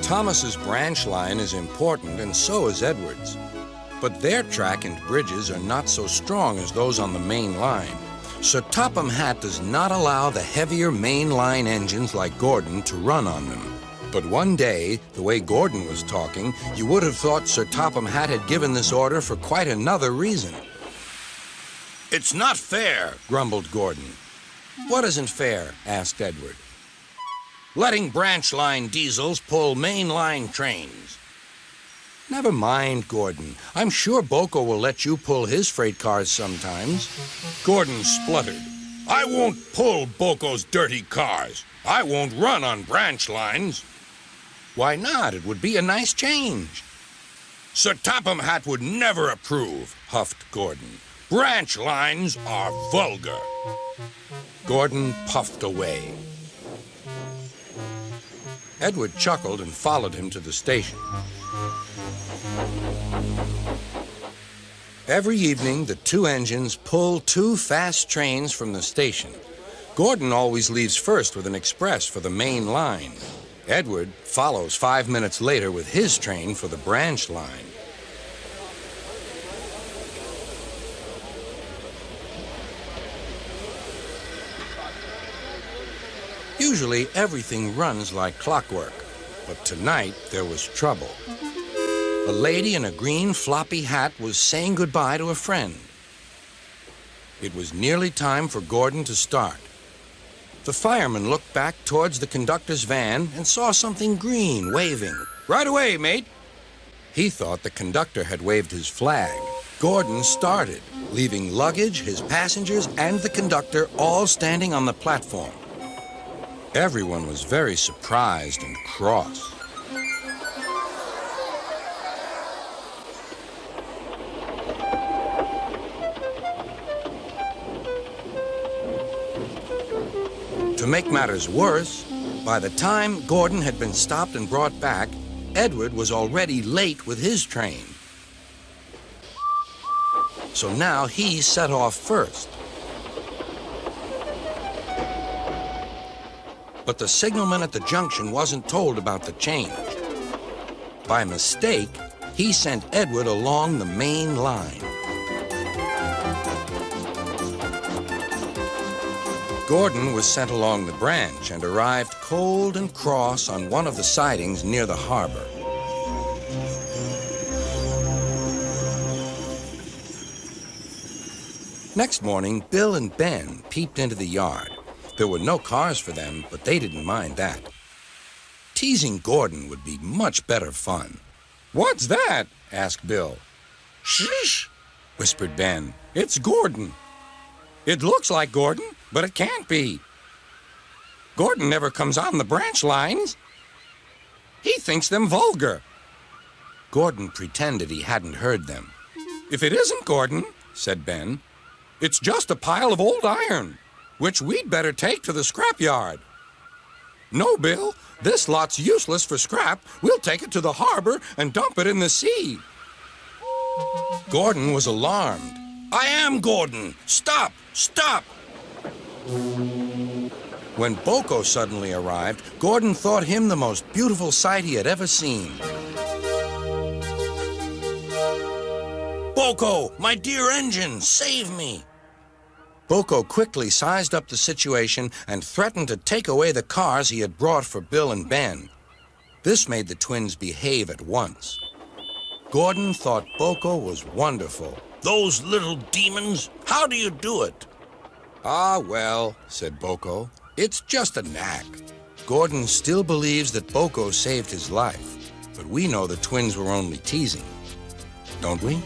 Thomas's branch line is important, and so is Edward's. But their track and bridges are not so strong as those on the main line. So Topham Hatt does not allow the heavier main line engines like Gordon to run on them. But one day, the way Gordon was talking, you would have thought Sir Topham Hatt had given this order for quite another reason. "It's not fair," grumbled Gordon. "What isn't fair?" asked Edward. "Letting branch line diesels pull main line trains." "Never mind, Gordon. I'm sure BoCo will let you pull his freight cars sometimes." Gordon spluttered. "I won't pull BoCo's dirty cars. I won't run on branch lines." "Why not? It would be a nice change." "Sir Topham Hatt would never approve," huffed Gordon. "Branch lines are vulgar." Gordon puffed away. Edward chuckled and followed him to the station. Every evening, the two engines pull two fast trains from the station. Gordon always leaves first with an express for the main line. Edward follows 5 minutes later with his train for the branch line. Usually, everything runs like clockwork, but tonight there was trouble. A lady in a green floppy hat was saying goodbye to a friend. It was nearly time for Gordon to start. The fireman looked back towards the conductor's van and saw something green waving. "Right away, mate." He thought the conductor had waved his flag. Gordon started, leaving luggage, his passengers, and the conductor all standing on the platform. Everyone was very surprised and cross. To make matters worse, by the time Gordon had been stopped and brought back, Edward was already late with his train. So now he set off first. But the signalman at the junction wasn't told about the change. By mistake, he sent Edward along the main line. Gordon was sent along the branch and arrived cold and cross on one of the sidings near the harbor. Next morning, Bill and Ben peeped into the yard. There were no cars for them, but they didn't mind that. Teasing Gordon would be much better fun. "What's that?" asked Bill. "Shh," whispered Ben. "It's Gordon. It looks like Gordon, but it can't be. Gordon never comes on the branch lines. He thinks them vulgar." Gordon pretended he hadn't heard them. "If it isn't Gordon," said Ben, "it's just a pile of old iron, which we'd better take to the scrapyard." "No, Bill, this lot's useless for scrap. We'll take it to the harbor and dump it in the sea." Gordon was alarmed. "I am Gordon. Stop! Stop!" When BoCo suddenly arrived, Gordon thought him the most beautiful sight he had ever seen. "BoCo, my dear engine, save me!" BoCo quickly sized up the situation and threatened to take away the cars he had brought for Bill and Ben. This made the twins behave at once. Gordon thought BoCo was wonderful. "Those little demons, how do you do it?" "Ah, well," said BoCo, "it's just a knack." Gordon still believes that BoCo saved his life, but we know the twins were only teasing, don't we?